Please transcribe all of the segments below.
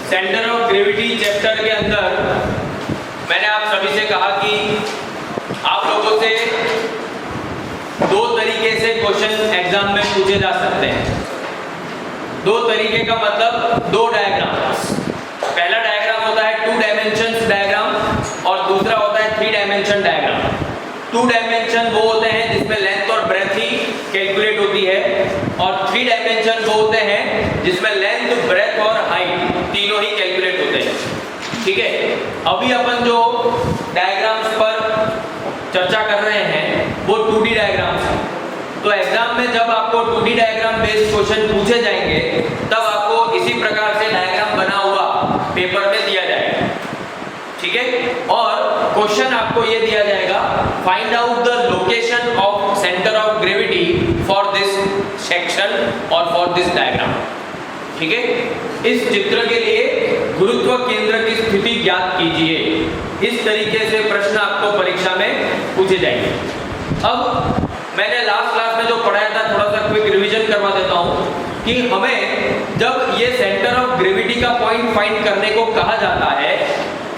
Centre of gravity chapter के अंदर मैंने आप सभी से कहा कि आप लोगों से दो तरीके से क्वेश्चन एग्जाम में पूछे जा सकते हैं। दो तरीके का मतलब दो डायग्राम। पहला डायग्राम होता है 2 डायमेंशंस डायग्राम और दूसरा होता है 3 डायमेंशन डायग्राम। 2 डायमेंशन वो होते हैं जिसमें लेंथ और ब्रेथ ही कैलकुलेट होती है और 3 डायमेंशन वो होते हैं जिसमें लेंथ, ब्रेथ और हाइट तीनों ही कैलकुलेट होते हैं। ठीक है, अभी अपन जो डायग्राम्स पर चर्चा कर रहे हैं वो 2D डायग्राम्स हैं। तो एग्जाम में जब आपको 2D डायग्राम बेस्ड क्वेश्चन पूछे जाएंगे तब आपको इसी प्रकार से डायग्राम बना हुआ पेपर में दिया जाएगा। ठीक है, और क्वेश्चन आपको ये दिया जाएगा, find out the location of centre of gravity for this section और फॉर दिस डायग्राम। ठीक है, इस चित्र के लिए गुरुत्व केंद्र की स्थिति ज्ञात कीजिए। इस तरीके से प्रश्न आपको परीक्षा में पूछे जाएंगे। अब मैंने लास्ट क्लास में जो पढ़ाया था थोड़ा सा क्विक रिवीजन करवा देता हूँ कि हमें जब ये सेंटर ऑफ ग्रेविटी का पॉइंट फाइंड करने को कहा जाता है,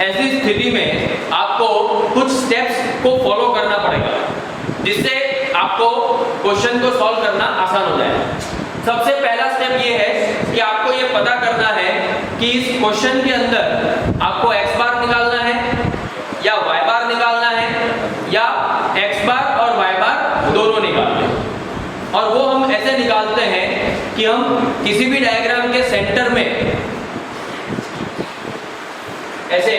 ऐसी स्थिति में आपको कुछ स्टेप्स को फॉलो करना पड़ेगा जिससे आपको क्वेश्चन को सॉल्व करना आसान हो जाए। सबसे पहला स्टेप ये है कि आपको ये पता करना है कि इस क्वेश्चन के अंदर आपको x बार निकालना है या y बार निकालना है या x बार और y बार दोनों निकालना है। और वो हम ऐसे निकालते हैं कि हम किसी भी डायग्राम के सेंटर में ऐसे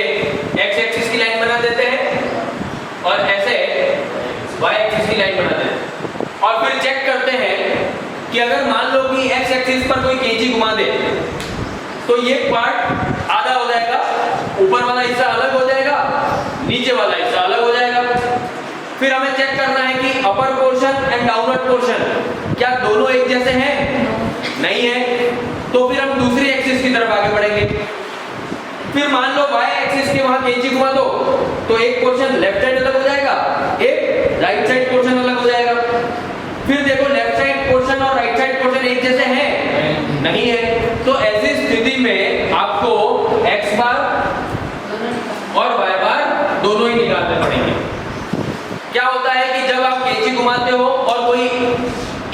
x एक्सिस की लाइन बना देते हैं और ऐसे y एक्सिस की लाइन बना देते हैं और फिर चेक करते हैं कि अगर मान लो कि x एक्सिस पर कोई कैंची घुमा दे तो ये पार्ट आधा हो जाएगा, ऊपर वाला हिस्सा अलग हो जाएगा, नीचे वाला हिस्सा अलग हो जाएगा। फिर हमें चेक करना है कि upper portion and downward portion क्या दोनों एक जैसे हैं? नहीं है, तो फिर हम दूसरी एक्सिस की तरफ आगे बढ़ेंगे। फिर मान लो y एक्सिस के वहां कैंची घुमा दो तो एक पोर्शन लेफ्ट साइड अलग हो जाएगा, एक राइट साइड पोर्शन अलग हो जाएगा। फिर देखो लेफ्ट साइड पोर्शन और राइट साइड पोर्शन एक जैसे हैं? नहीं है, तो ऐसी स्थिति में आपको x बार और y बार दोनों ही निकालने पड़ेंगे। क्या होता है कि जब आप कैंची घुमाते हो और कोई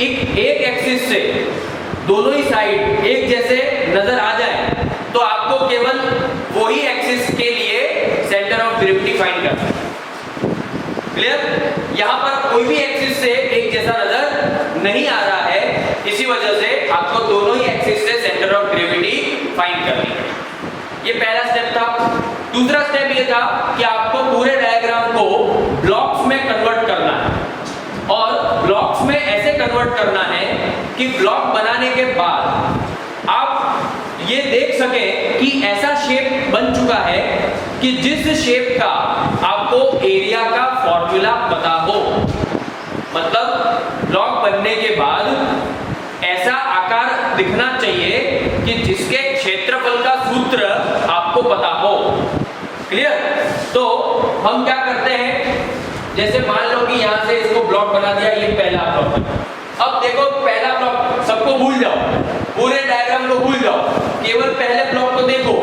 एक एक्सिस से दोनों ही साइड एक जैसे नजर आ जाए तो आपको केवल वही एक्सिस के लिए सेंटर ऑफ ग्रेविटी फाइंड करना है। क्लियर? यहाँ पर कोई भी एक्सिस से एक जैसा नजर नहीं आ रहा है, इसी वजह से आपको दोनों ही एक्सिस से सेंटर ऑफ ग्रेविटी फाइंड करनी है। ये पहला स्टेप था। दूसरा स्टेप ये था कि आपको पूरे डायग्राम को ब्लॉक्स में कन्वर्ट करना है और ब्लॉक्स में ऐसे कन्वर्ट करना है कि ब्लॉक बनाने के बाद आप ये देख सकें कि ऐसा शेप बन चुका है कि जिस शेप का आपको एरिया का फॉर्मूला पता हो। मतलब ब्लॉक बनने के बाद ऐसा आकार दिखना चाहिए कि जिसके क्षेत्रफल का सूत्र आपको पता हो। क्लियर? तो हम क्या करते हैं, जैसे मान लो कि यहां से इसको ब्लॉक बना दिया, ये पहला ब्लॉक। अब देखो पहला ब्लॉक सबको भूल जाओ, पूरे डायग्राम को भूल जाओ, केवल पहले ब्लॉक को देखो।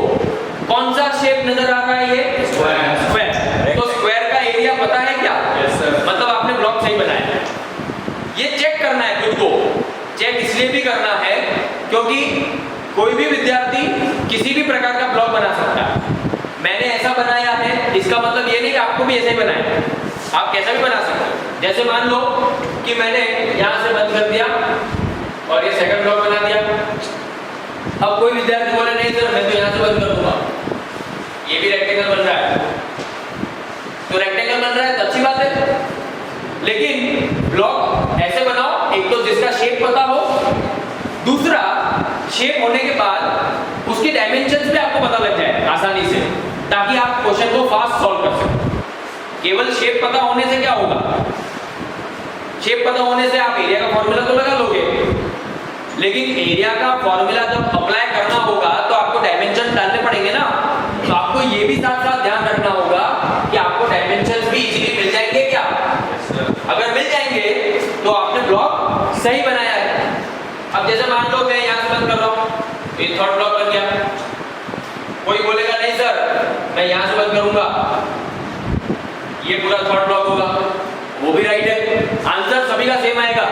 कौन सा शेप नजर आ रहा है? ये स्क्वायर। तो स्क्वायर का एरिया पता है क्या? मतलब आपने ब्लॉक सही बनाया। ये चेक करना है खुद को। चेक इसलिए भी करना है क्योंकि कोई भी विद्यार्थी किसी भी प्रकार का ब्लॉक बना सकता है। मैंने ऐसा बनाया है इसका मतलब ये नहीं कि आपको भी ऐसे ही बनाना है, आप कैसा भी बना सकते हो। जैसे मान लो कि मैंने यहाँ से बंद कर दिया और ये सेकंड ब्लॉक बना दिया। अब कोई विद्यार्थी बोले नहीं सर मैं तो यहाँ से बंद कर दूंगा, ये भी रेक्टेंगल बन रहा है। तो रेक्टेंगल बन रहा है तो अच्छी बात है, लेकिन ब्लॉक ऐसे बनाओ, एक तो जिसका शेप पता हो, दूसरा शेप होने के बाद उसकी डायमेंशंस भी आपको पता लग जाए आसानी से, ताकि आप क्वेश्चन को फास्ट सॉल्व कर सकें। केवल शेप पता होने से क्या होगा? शेप पता होने से आप एरिया का फॉर्मूला तो लगा लोगे, लेकिन एरिया का फॉर्मूला जब अप्लाई करना होगा तो आपको डायमेंशन डालने पड़ेंगे ना। तो आपको ये भी साथ साथ ध्यान रखना होगा कि आपको डायमेंशंस भी इजीली मिल जाएंगे क्या? अगर मिल जाएंगे तो आपने ब्लॉक सही बनाया है। अब जैसे मान लो मैं यहाँ से बंद कर रहा हूँ, ये थर्ड ब्लॉक बन गया। कोई बोलेगा नहीं सर मैं यहां से बंद करूंगा, ये पूरा थर्ड ब्लॉक होगा, वो भी राइट है। आंसर सभी का सेम आएगा,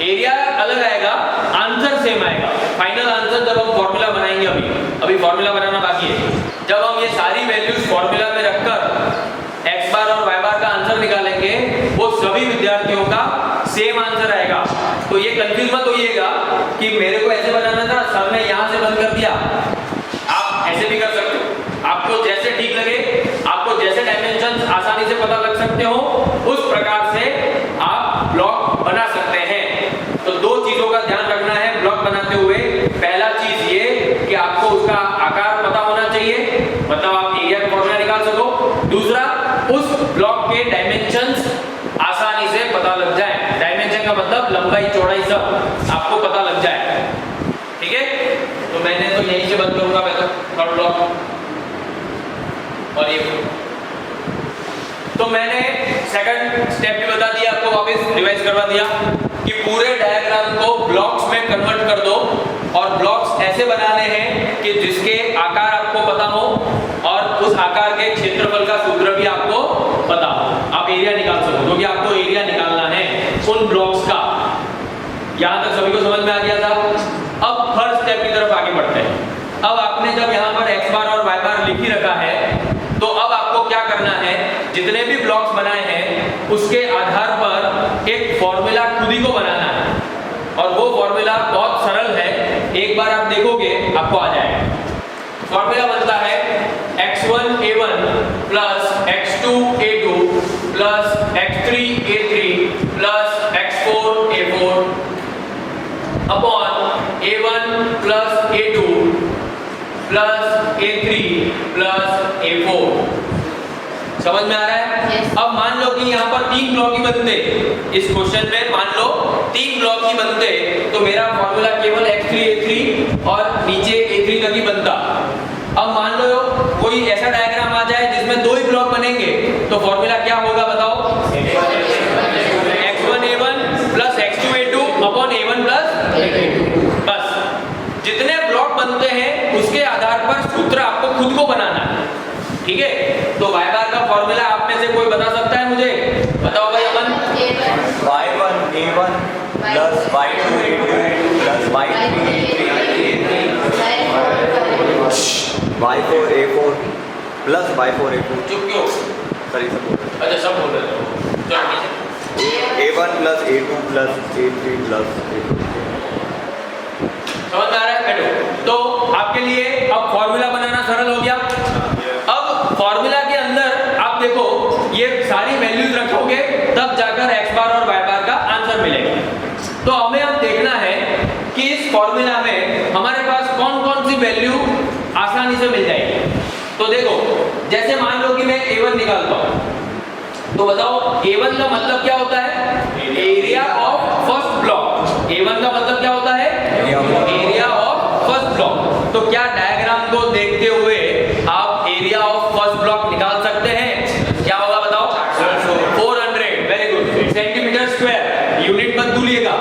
एरिया अलग आएगा, आंसर सेम आएगा। फाइनल आंसर जब हम फॉर्मूला बनाएंगे, अभी फॉर्मूला बनाना बाकी है, जब हम ये सारी वैल्यूज फॉर्मूला में रखकर x बार और y बार का आंसर निकालेंगे, वो सभी विद्यार्थियों का सेम आंसर आएगा। तो ये कंफ्यूज मत होइएगा कि मेरे को ऐसे बनाना था, सर ने यहां से बंद कर दिया। आप ऐसे भी कर सकते हो, आपको जैसे ठीक लगे, आपको जैसे डायमेंशंस आसानी से पता लग सकते हो, उस प्रकार से आप ब्लॉक बना सकते हैं। तो दो चीजों का ध्यान रखना है ब्लॉक बनाते हुए। पहला चीज ये कि आपको उसका आकार पता होना चाहिए, मतलब आप एरिया का फॉर्मूला निकाल सको। दूसरा, उस ब्लॉक के डायमेंशंस आसानी से पता लग जाए। डायमेंशन का मतलब लंबाई चौड़ाई सब आपको पता लग जाए, ठीक है। तो मैंने तो यहीं से बंद करूंगा मैं तो थर्ड ब्लॉक, और ये तो मैंने सेकंड स्टेप भी बता दिया आपको, वापस रिवाइज करवा दिया कि पूरे डायग्राम को ब्लॉक्स में कन्वर्ट कर दो, और ब्लॉक्स ऐसे बनाने हैं कि जिसके आकार आपको पता हो और उस आकार के क्षेत्रफल का सूत्र भी आपको पता हो, आप एरिया निकाल सको, क्योंकि आपको एरिया निकालना है उन ब्लॉक्स का। यहां तक सभी को समझ में आ गया था। अब थर्ड स्टेप की तरफ आगे बढ़ते हैं। अब आपने जब यहाँ पर x बार और y बार लिख ही रखा है, तो अब आपको क्या करना है, जितने भी ब्लॉक्स बनाए हैं उसके आधार पर एक फॉर्मूला खुद ही को बनाना है, और वो फॉर्मूला बहुत सरल है। एक बार आप देखोगे आपको आ जाएगा। फॉर्मूला बनता है x1 a1 plus x2 a2 plus x3 a3 plus x4 a4 upon a1 plus a2 plus a3 plus a4। समझ में आ रहा है? yes. अब मान लो कि यहाँ पर 3 ब्लॉक ही बनते, इस क्वेश्चन में मान लो 3 ब्लॉक ही बनते, तो मेरा फॉर्मूला केवल x3 a3 और नीचे a3 तक ही बनता। अब मान लो कोई ऐसा डायग्राम आ जाए जिसमें 2 ही ब्लॉक बनेंगे, तो फॉर्मूला क्या होगा बताओ? x1 a1 plus x2 a2 upon a1 plus a2। बस जितने ब्लॉक बनते हैं उसके आधार पर सूत्र आपको खुद को बनाना है, ठीक है। तो y बार का फॉर्मूला आप में से कोई बता सकता है मुझे? बताओ भाई अमन। y1 a1 plus y2 a2 plus y3 y4 a4 plus y4 a4। चुप क्यों? सही सब बोल रहे अच्छा सब बोल रहे हो, चलो नीचे। a1 plus a2 plus a3 plus a4। समझ में आ रहा है? बैठो। तो आपके लिए अब फॉर्मूला बनाना सरल हो गया। अब फॉर्मूला के अंदर आप देखो ये सारी वैल्यूज रखोगे, तब जाकर x बार और y बार का आंसर मिलेगा। तो हमें अब देखना है कि इस फॉर्मूला में हमारे पास कौन कौन सी वैल्यू आसानी से मिल जाएगी। तो देखो, जैसे मान लो कि मैं a1 निकालता हूं, तो बताओ a1 का मतलब क्या होता है? Area of first block. a1 का मतलब क्या होता है? Area of first block. तो क्या डायग्राम को देखते हुए आप एरिया ऑफ फर्स्ट ब्लॉक निकाल सकते हैं? क्या होगा बताओ? 400। Very good. Centimetre square, unit मत भूलिएगा,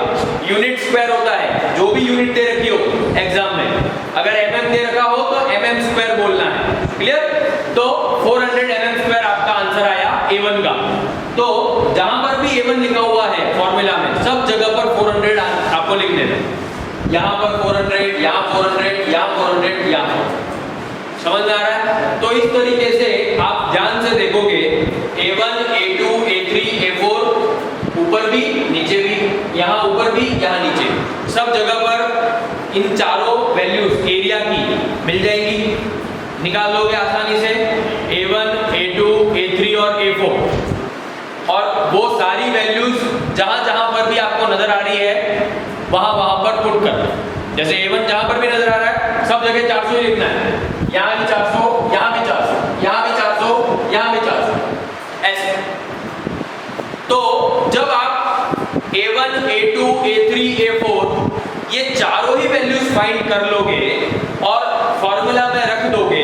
यूनिट स्क्वायर होता है। जो भी यूनिट दे रखी हो एग्जाम में, अगर mm दे रखा हो तो mm स्क्वायर बोलना है, क्लियर? तो 400 mm स्क्वायर आपका आंसर आया a1 का। तो जहां पर भी a1 लिखा हुआ है फॉर्मूला में, सब जगह पर 400 आपको लिख देना। यहाँ पर 400, यहाँ 400, यहाँ 400, यहाँ। समझ में आ रहा है? तो इस तरीके से आप ध्यान से देखोगे, a1 a2 a3 a4 ऊपर भी नीचे भी, यहाँ ऊपर भी यहाँ नीचे, सब जगह पर इन चारों वैल्यूज एरिया की मिल जाएगी। निकाल लोगे आसानी से a1 a2 a3 और a4, और वो सारी वैल्यूज जहां जहां पर भी आपको नजर आ रही है वहां पर पुट कर। जैसे a1 जहां पर भी नजर आ रहा है सब जगह 400 ही लिखना है। यहाँ भी 400, यहाँ भी 400, यहाँ भी 400, यहाँ भी 400, ऐसे। तो जब आप a1 a2 a3 a4 ये चारों ही वैल्यूज फाइंड कर लोगे और फॉर्मूला में रख दोगे,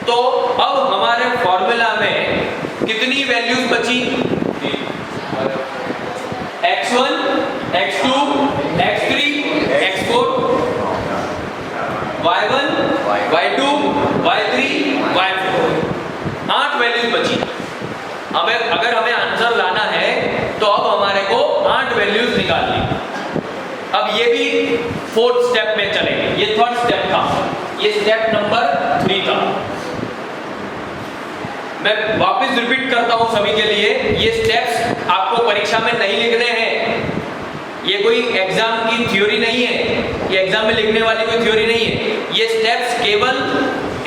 तो अब हमारे फॉर्मूला में कितनी वैल्यूज बची? x1 x2 x3 x4 y1 y3 y4, 8 values बची। अगर हमें आंसर लाना है तो अब हमारे को 8 वैल्यूज निकालनी। अब ये भी फोर्थ स्टेप में चलेंगे, ये थर्ड स्टेप था, ये स्टेप नंबर 3 था। मैं वापस रिपीट करता हूं सभी के लिए, ये स्टेप्स आपको परीक्षा में नहीं लिखने हैं, ये कोई एग्जाम की थ्योरी नहीं है, ये एग्जाम में लिखने वाली कोई थ्योरी नहीं है। ये स्टेप्स केवल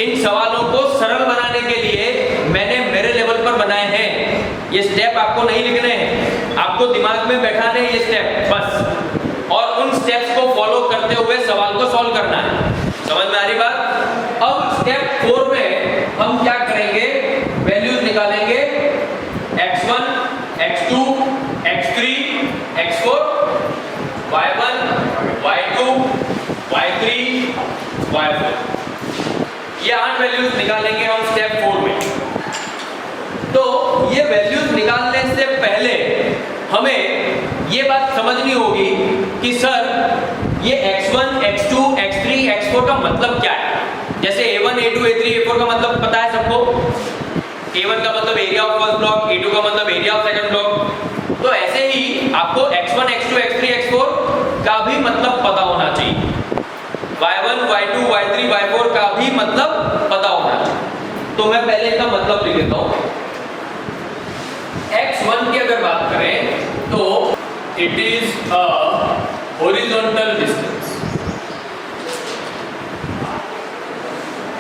इन सवालों को सरल बनाने के लिए मैंने मेरे लेवल पर बनाए हैं। ये स्टेप आपको नहीं लिखने हैं, आपको दिमाग में बैठाने हैं ये स्टेप बस, और उन स्टेप्स को फॉलो करते हुए सवाल को सॉल्व करना है। समझ में आ रही बात? अब स्टेप 4 में हम क्या करेंगे, वैल्यूज निकालेंगे x1, x2, x3, x4, y1, y2, y3, y4, ये 8 वैल्यूज निकालेंगे हम स्टेप 4 में। तो ये वैल्यूज निकालने से पहले हमें ये बात समझनी होगी कि सर ये x1, x2, x3, x4 का मतलब क्या है। जैसे a1, a2, a3, a4 का मतलब पता है सबको। a1 का मतलब area of first block, a2 का मतलब एरिया ऑफ सेकंड ब्लॉक। तो ऐसे ही आपको x1, x2, x3, x4 का भी मतलब पता होना चाहिए, y1, y2, y3, y4 का भी मतलब पता होना चाहिए। तो मैं पहले इसका मतलब लिख देता हूं। x1 की अगर बात करें तो it is a horizontal distance,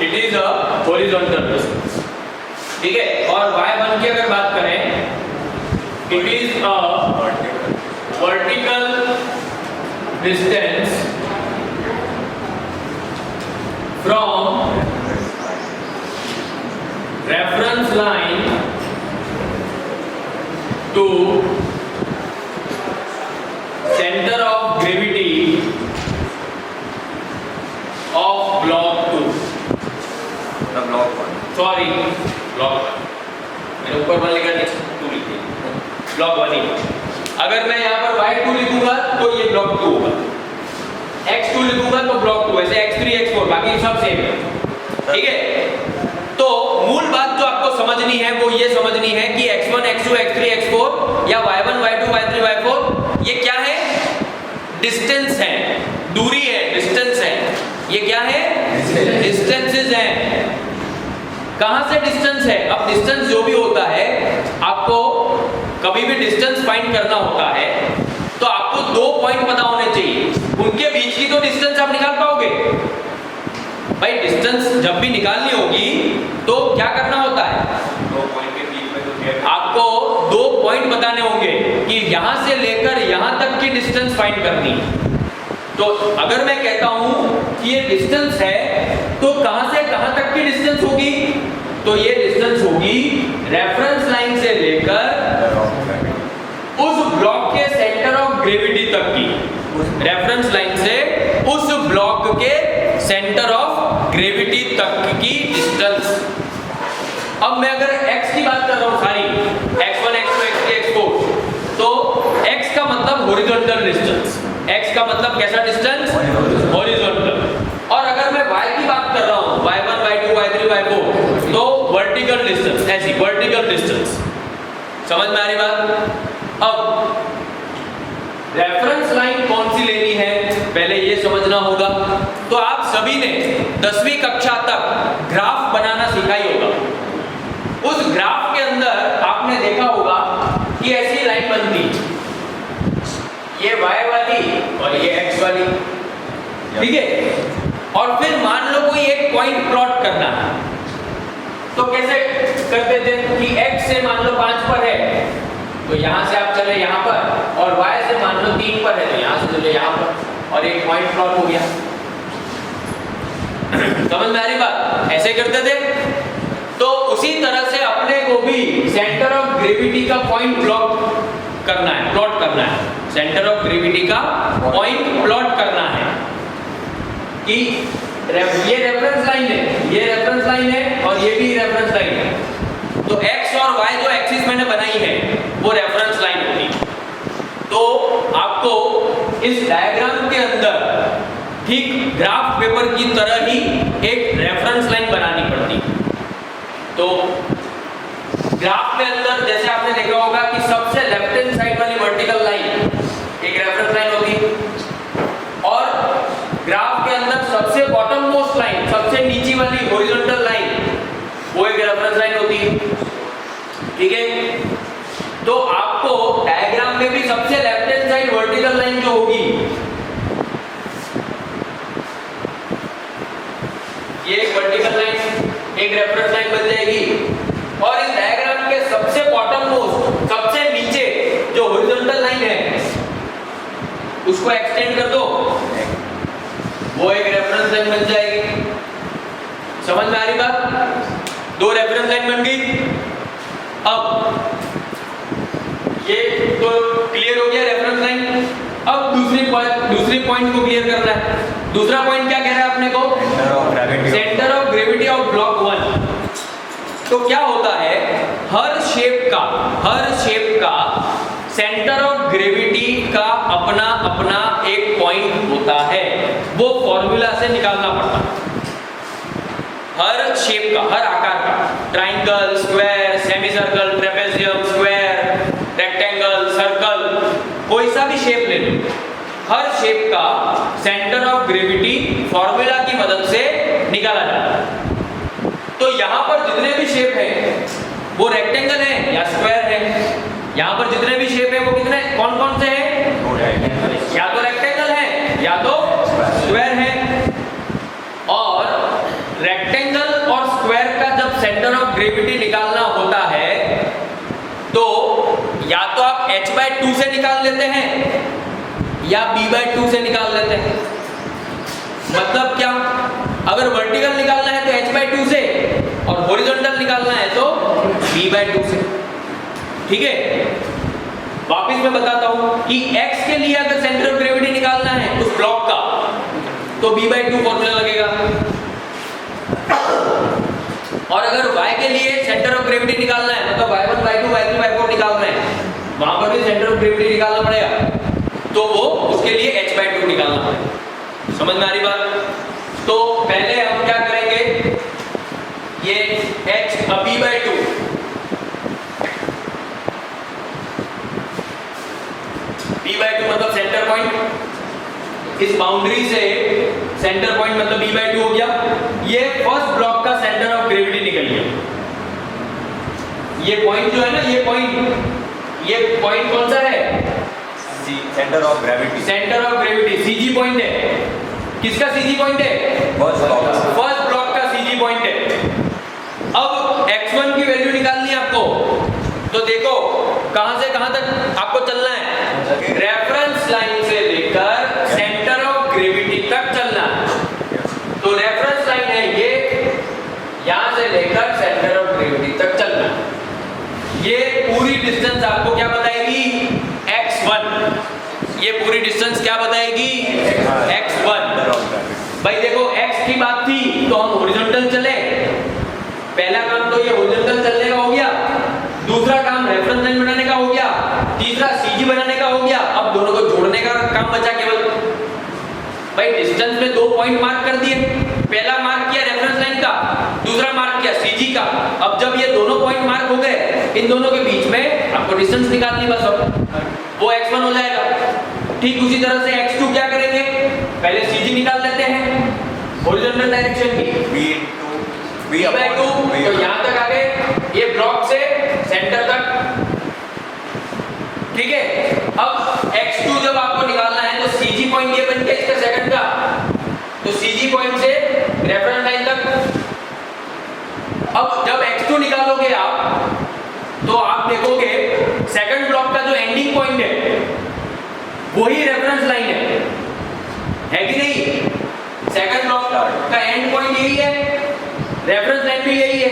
it is a horizontal distance, ठीक है। और y1 की अगर बात करें it is a vertical distance from reference line to center of gravity of block 2, block 1, sorry block 1, मैंने ऊपर 1 लिखा, नीचे 2 लिख दिया, ब्लॉक 1 ही। अगर मैं यहाँ पर y2 लिखूंगा तो ये ब्लॉक 2 होगा, x2 लिखूंगा तो ब्लॉक 2, ऐसे x3, x4 बाकी सब सेम है, ठीक है। तो मूल बात जो आपको समझनी है वो ये समझनी है कि x1, x2, x3, x4 या y1, y2, y3, y4 ये क्या है, डिस्टेंस है, दूरी है, डिस्टेंस है। ये क्या है, डिस्टेंसेस हैं। कहां से डिस्टेंस है? अब डिस्टेंस जो भी होता है, आपको कभी भी डिस्टेंस फाइंड करना होता है तो आपको 2 पॉइंट पता होने चाहिए, उनके बीच की तो डिस्टेंस आप निकाल पाओगे भाई। डिस्टेंस जब भी निकालनी होगी तो क्या करना होता है, 2 पॉइंट के बीच में तो आपको 2 पॉइंट बताने होंगे कि यहां से लेकर यहां तक की डिस्टेंस फाइंड करनी है। तो अगर मैं कहता हूं कि ये डिस्टेंस है तो कहां से कहां तक की डिस्टेंस होगी, तो ये डिस्टेंस होगी रेफरेंस लाइन से लेकर उस ब्लॉक के सेंटर ऑफ ग्रेविटी तक की, रेफरेंस लाइन से उस ब्लॉक के सेंटर ऑफ ग्रेविटी तक की डिस्टेंस। अब मैं अगर x की बात कर रहा हूं सारी, x1, x2, x3, x4, तो x का मतलब हॉरिजॉन्टल डिस्टेंस, x का मतलब कैसा डिस्टेंस, हॉरिजॉन्टल। और अगर मैं y की बात कर रहा हूं, y1, y2, y3, y4, तो वर्टिकल डिस्टेंस, ऐसी वर्टिकल डिस्टेंस। समझ में आ रही बात? अब रेफरेंस लाइन कौन सी लेनी है पहले ये समझना होगा। तो आप सभी ने 10वीं कक्षा तक ग्राफ बनाना सीखा ही होगा। उस ग्राफ के अंदर आपने देखा होगा कि ऐसी लाइन बनती, ये y वाली और ये x वाली, ठीक है। और फिर मान लो कोई एक पॉइंट प्लॉट करना है, तो कैसे करते थे कि x से मान लो 5 पर है तो यहां से आप चले यहां पर, और y से मान लो 3 पर है तो यहां से चले यहां पर, और एक पॉइंट प्लॉट हो गया। समझ में आ रही बात? ऐसे करते थे। तो उसी तरह से अपने को भी सेंटर ऑफ ग्रेविटी का पॉइंट प्लॉट करना है, प्लॉट करना है। सेंटर ऑफ ग्रेविटी का पॉइंट प्लॉट करना है कि ये रेफरेंस लाइन है, ये रेफरेंस लाइन है और ये भी रेफरेंस लाइन है। तो x और y जो एक्सिस मैंने बनाई है वो रेफरेंस लाइन होती है। तो आपको इस डायग्राम के अंदर ठीक ग्राफ पेपर की तरह ही एक रेफरेंस लाइन बनानी पड़ती। तो ग्राफ के अंदर जैसे आपने देखा होगा कि सबसे लेफ्ट हैंड साइड वाली वर्टिकल लाइन एक रेफरेंस लाइन होगी और ग्राफ के अंदर सबसे बॉटम मोस्ट लाइन, सबसे नीचे वाली हॉरिजॉन्टल लाइन वो एक रेफरेंस लाइन होती है। ठीक है, तो आपको डायग्राम में भी सबसे left hand side vertical line जो होगी ये एक वर्टिकल लाइन, एक रेफरेंस लाइन बन जाएगी और इस डायग्राम के सबसे बॉटम मोस्ट, सबसे नीचे जो हॉरिजॉन्टल लाइन है उसको एक्सटेंड कर दो, वो एक रेफरेंस लाइन बन जाएगी। समझ में आ रही बात? दो रेफरेंस लाइन बन गई। अब ये तो क्लियर हो गया रेफरेंस लाइन। अब दूसरी पॉइंट को क्लियर करना है। दूसरा पॉइंट क्या कह रहा है अपने को? Centre of gravity of block 1। तो क्या होता है, हर शेप का सेंटर ऑफ ग्रेविटी का अपना अपना एक पॉइंट होता है, वो फॉर्मूला से निकालना पड़ता है। हर शेप का, हर आकार का, triangle, square, semi circle, trapezium, square, rectangle, circle, कोई सा भी शेप ले लो, हर शेप का सेंटर ऑफ ग्रेविटी फॉर्मूला की मदद से निकाला जाता है। तो यहां पर जितने भी शेप हैं वो रेक्टेंगल है या स्क्वायर है। यहां पर जितने भी शेप है वो कितने, कौन कौन से हैं? या तो रेक्टेंगल है या तो स्क्वायर है। और रेक्टेंगल और स्क्वायर का जब सेंटर ऑफ ग्रेविटी निकालना होता है तो या तो आप h/2 से निकाल लेते हैं या b/2 से निकाल लेते हैं। मतलब क्या, अगर वर्टिकल निकालना है तो h/2 से और हॉरिजॉन्टल निकालना है तो b/2 से। ठीक है, वापस मैं बताता हूं कि x के लिए अगर सेंटर ऑफ ग्रेविटी निकालना है उस ब्लॉक का तो b/2 फॉर्मूला लगेगा, और अगर y के लिए सेंटर ऑफ ग्रेविटी निकालना है मतलब y1, y2, y3, y4 निकालना है, वहां पर भी सेंटर ऑफ ग्रेविटी निकालना पड़ेगा, तो वो उसके लिए h/2 निकालना पड़ेगा। समझ में आ रही बात? तो पहले हम क्या करेंगे, ये b/2 मतलब सेंटर पॉइंट, इस बाउंड्री से सेंटर पॉइंट मतलब b/2 हो गया। ये फर्स्ट ब्लॉक का सेंटर ऑफ ग्रेविटी निकल गया। ये पॉइंट जो है ना, ये पॉइंट कौन सा है? Centre of gravity. Centre of gravity CG point है। किसका CG पॉइंट है? फर्स्ट ब्लॉक का CG पॉइंट है। अब x1 की वैल्यू निकालनी है आपको, तो देखो कहां से कहां तक आपको चलना है, रेफरेंस लाइन से लेकर सेंटर ऑफ ग्रेविटी तक चलना है। तो रेफरेंस लाइन है ये, यहां से लेकर सेंटर ऑफ ग्रेविटी तक चलना है। ये पूरी डिस्टेंस आपको क्या बताएगी? x1। ये पूरी डिस्टेंस क्या बताएगी? x1। भाई देखो x की बात थी तो हम हॉरिजॉन्टल चले, पहला काम तो ये हॉरिजॉन्टल चलने का हो गया, दूसरा काम रेफरेंस लाइन बनाने का हो गया, तीसरा CG बनाने का हो गया। अब दोनों को जोड़ने का काम बचा केवल। भाई डिस्टेंस में 2 पॉइंट मार्क कर दिए, पहला मार्क किया रेफरेंस लाइन का, दूसरा मार्क किया CG का। अब जब ये दोनों पॉइंट मार्क हो गए, इन दोनों के बीच में आपको डिस्टेंस निकालनी बस, अब वो x1 हो जाएगा। ठीक उसी तरह से x2 क्या करेंगे, पहले CG निकाल लेते हैं हॉरिजॉन्टल डायरेक्शन की, b/2। तो यहां तक आ गए, ये ब्लॉक से सेंटर तक। ठीक है, अब x2 जब आपको निकालना है तो CG पॉइंट ये बन गया इसका सेकंड का, तो CG पॉइंट से रेफरेंस लाइन तक। अब जब x2 निकालोगे आप तो आप देखोगे सेकंड ब्लॉक का जो एंडिंग पॉइंट है वही रेफरेंस लाइन है कि नहीं? सेकंड ब्लॉक का एंड पॉइंट यही है, रेफरेंस लाइन भी यही है,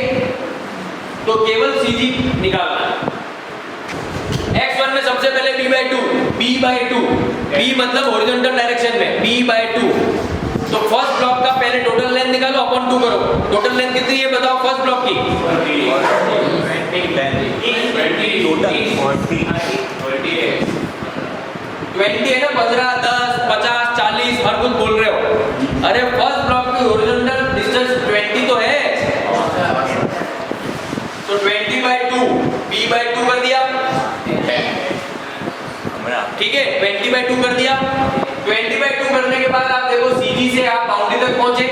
तो केवल CG निकालना है। x1 में सबसे पहले b/2, b मतलब हॉरिजॉन्टल डायरेक्शन में b/2। तो फर्स्ट ब्लॉक का पहले टोटल लेंथ निकालो, अपॉन 2 करो। टोटल लेंथ कितनी है बताओ फर्स्ट ब्लॉक की? 20 है ना, 15, 10, 50, 40 हर कुछ बोल रहे हो। अरे फर्स्ट ब्लॉक की हॉरिजॉन्टल डिस्टेंस 20 तो है, तो 20/2 b/2 कर दिया, ठीक है 20/2 कर दिया। 20/2 करने के बाद आप देखो CG से आप बाउंड्री तक पहुंचे,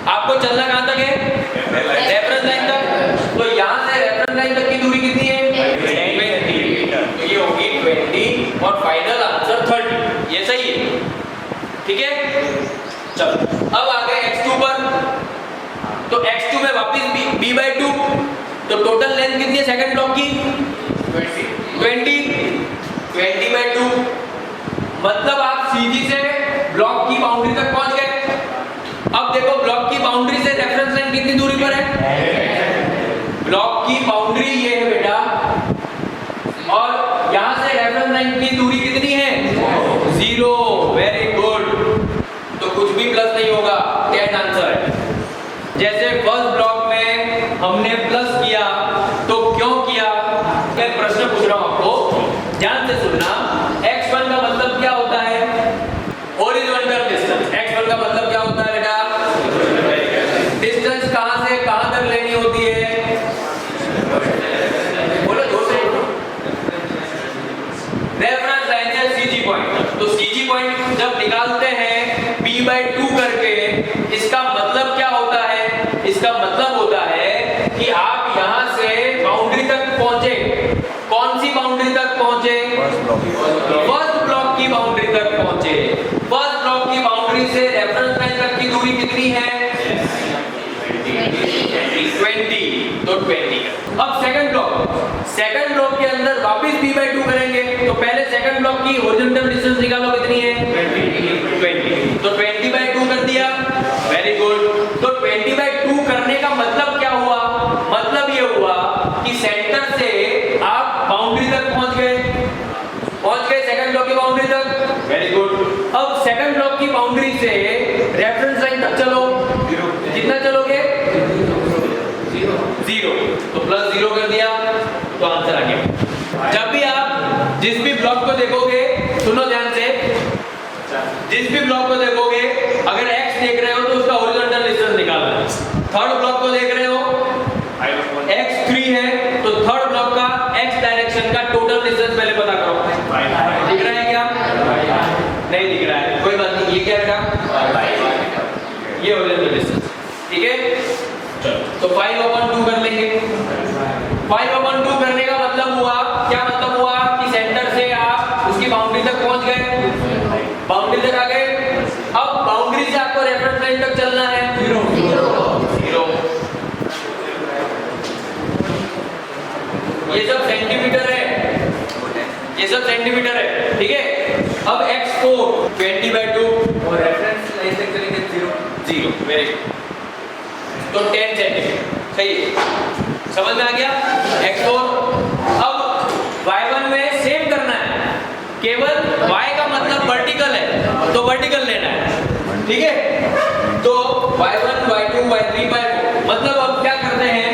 आपको चलना कहां तक है? रेफरेंस लाइन तक। तो यहां से रेफरेंस लाइन तक की दूरी कितनी है? 20। तो ये होगी 20 और फाइनल आंसर 30। ये सही है, ठीक है। चलो अब आ गए x2 पर। तो x2 में वापस b/2, तो टोटल लेंथ कितनी है सेकंड ब्लॉक की? 20/2। मतलब आप सीधी से ब्लॉक की बाउंड्री तक पहुंच गए। अब देखो ब्लॉक की बाउंड्री से रेफरेंस लाइन कितनी दूरी पर है? ब्लॉक की बाउंड्री ये है बेटा, और यहां से रेफरेंस लाइन की दूरी कितनी है? 0। Very good. तो कुछ भी प्लस नहीं होगा, 10 आंसर है। जैसे फर्स्ट ब्लॉक में हमने प्लस किया, तो क्यों किया? मैं प्रश्न पूछ रहा हूं आपको, ध्यान से सुनना। x1 का मतलब क्या होता है? Horizontal distance. x1 का मतलब क्या होता है बेटा? डिस्टेंस कहां से कहां तक लेनी होती है? बोलो जोर से। रेफरेंस लाइन से CG पॉइंट। तो CG पॉइंट जब निकालते हैं b/2 करके, इसका मतलब क्या होता है? इसका मतलब होता है कि आप यहां से बाउंड्री तक पहुंचे। कौन सी बाउंड्री तक पहुंचे? फर्स्ट ब्लॉक की बाउंड्री तक पहुंचे। फर्स्ट ब्लॉक की बाउंड्री से रेफरेंस लाइन तक की दूरी कितनी है? 20। तो 20। अब सेकंड ब्लॉक के अंदर वापस b/2 करेंगे। तो पहले सेकंड ब्लॉक की हॉरिजॉन्टल डिस्टेंस निकालो, कितनी है? 20। तो 20/2 कर दिया। Very good. तो 20/2 करने का मतलब क्या हुआ? मतलब ये हुआ कि सेंटर से आप बाउंड्री तक पहुंच गए सेकंड ब्लॉक की बाउंड्री तक। Very good. अब सेकंड ब्लॉक की बाउंड्री से रेफरेंस लाइन तक चलो। कितना चलोगे? 0। तो +0 कर दिया, तो आंसर आ गया। जब भी आप जिस भी ब्लॉक को देखोगे, सुनो ध्यान से, जिस भी ब्लॉक को देखोगे, अगर x देख रहे हो तो उसका हॉरिजॉन्टल डिस्टेंस निकालना है। थर्ड ब्लॉक को देख रहे हो, x3 है, तो थर्ड ब्लॉक का x डायरेक्शन का टोटल डिस्टेंस पहले पता करो। दिख रहा है क्या? नहीं दिख रहा है, कोई बात नहीं। ये क्या रखा? ये हॉरिजॉन्टल डिस्टेंस, ठीक है। तो 5/2 कर लेंगे। 5/2 करने का मतलब हुआ क्या? मतलब हुआ कि सेंटर से आप उसकी बाउंड्री तक पहुंच गए, बाउंड्री तक आ गए। अब बाउंड्री से आपको रेफरेंस लाइन तक चलना है। 0। ये सब सेंटीमीटर है, ये सब सेंटीमीटर है, ठीक है। अब x4 20/2 और रेफरेंस लाइन तक चलेंगे 0। Very good. तो 10 सेंटीमीटर, सही है। समझ में आ गया? x4। अब y1 में सेम करना है, केवल y का मतलब वर्टिकल है, तो वर्टिकल लेना है, ठीक है। तो y1, y2, y3, y4 मतलब अब क्या करते हैं?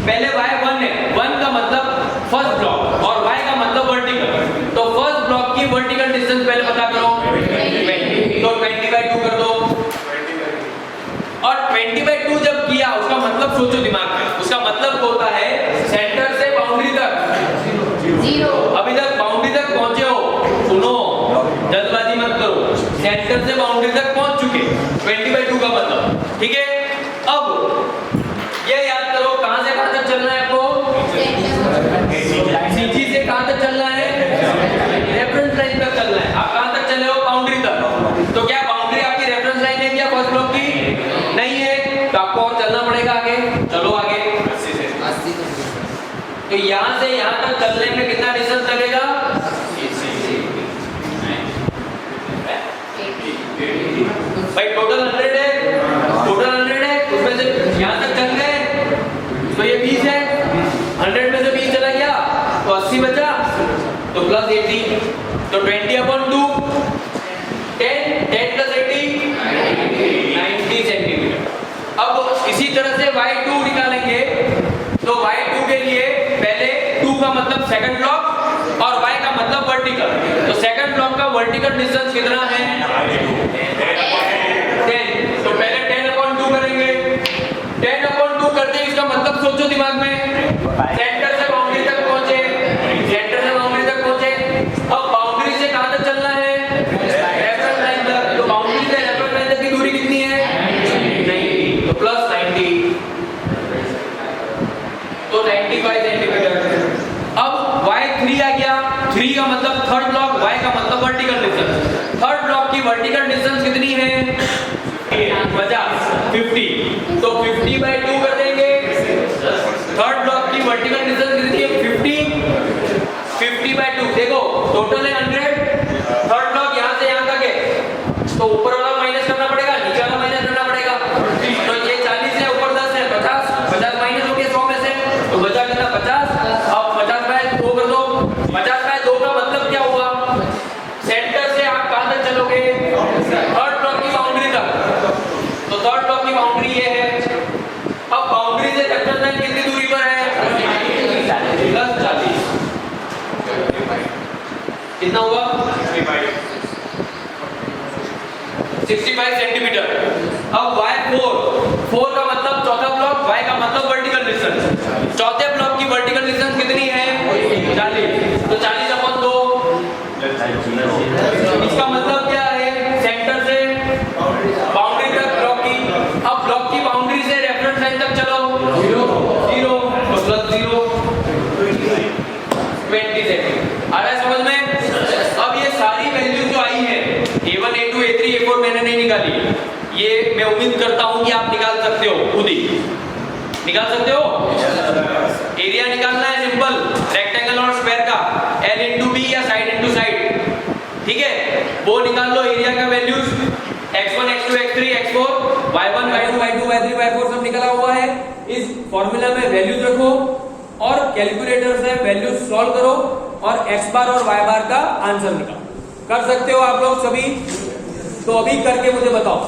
पहले y1 है, 1 का मतलब फर्स्ट ब्लॉक और y का मतलब वर्टिकल। तो फर्स्ट ब्लॉक की वर्टिकल डिस्टेंस पहले पता करो, 20। तो 20/2 कर दो। और 20/2 जब किया, उसका मतलब सोचो दिमाग में, उसका मतलब होता है सेंटर से बाउंड्री तक 0। अभी तक बाउंड्री तक पहुंचे हो, सुनो, जल्दबाजी मत करो। सेंटर से बाउंड्री तक पहुंच चुके, 20/2 का मतलब, ठीक है। अब ये याद करो, कहां से कहां तक चलना है आपको? CG से कहां तक चलना है? रेफरेंस लाइन तक चलना है। आप कहां तक चले हो? बाउंड्री तक। तो क्या बाउंड्री आपकी रेफरेंस लाइन है क्या फर्स्ट ब्लॉक की? नहीं है, तो आपको और चलना पड़ेगा आगे। चलो आगे। तो यहां से यहां तक चलने में कितना डिस्टेंस लगेगा? भाई टोटल 100 है, टोटल 100 है, उसमें से यहां तक चल गए, तो ये 20 है। 100 में से 20 चला गया, तो 80 बचा, तो +80। तो 20/2 10 + 80 90 सेंटीमीटर। अब इसी तरह से y2 निकालेंगे। तो y2 के लिए पहले 2 का मतलब सेकंड ब्लॉक और y का मतलब वर्टिकल। तो सेकंड ब्लॉक का वर्टिकल डिस्टेंस कितना है? 10। वर्टिकल डिस्टेंस कितनी है 50 50, तो 50/2 कर देंगे। थर्ड ब्लॉक की वर्टिकल डिस्टेंस कितनी है 50 50/2, देखो टोटल है 100। थर्ड ब्लॉक यहाँ से यहाँ तक है, तो ऊपर वाला माइनस करना पड़ेगा, नीचे वाला माइनस करना पड़ेगा। तो ये 40 है, ऊपर 10 है, 50 50 माइनस हो गया 100 में से, तो बचा कितना 50। अब 50/2 कर दो। 50/2 का मतलब क्या हुआ, सेंटर से आप कहां तक चलोगे, थर्ड ब्लॉक की बाउंड्री तक। तो थर्ड ब्लॉक की बाउंड्री ये है। अब बाउंड्री से सेक्टर लाइन कितनी दूरी पर है, 40। कितना हुआ 65 सेंटीमीटर। अब y4 का मतलब चौथा ब्लॉक, y का मतलब वर्टिकल डिस्टेंस। चौथे ब्लॉक की वर्टिकल डिस्टेंस कितनी है 40, तो 40/2। इसका मतलब क्या है, सेंटर से बाउंड्री तक ब्लॉक की। अब ब्लॉक की बाउंड्री से रेफरेंस लाइन तक चलो, 0 तो +0 20 सेंटीमीटर। आ रहा है समझ में। अब ये सारी वैल्यू जो आई है A1 A2 A3 A4 मैंने नहीं निकाली, ये मैं उम्मीद करता हूं कि आप निकाल सकते हो, खुद ही निकाल सकते हो। एरिया निकालना है सिंपल, रेक्टेंगल और स्क्वायर का L × B या साइड × साइड, ठीक है। वो निकाल लो एरिया का values, x1 x2 x3 x4 y1 y2 y2 y3 y4 सब निकला हुआ है। इस फॉर्मूला में वैल्यूज रखो और कैलकुलेटर से वैल्यूज सॉल्व करो और x बार और y बार का आंसर निकालो। कर सकते हो आप लोग सभी, तो अभी करके मुझे बताओ।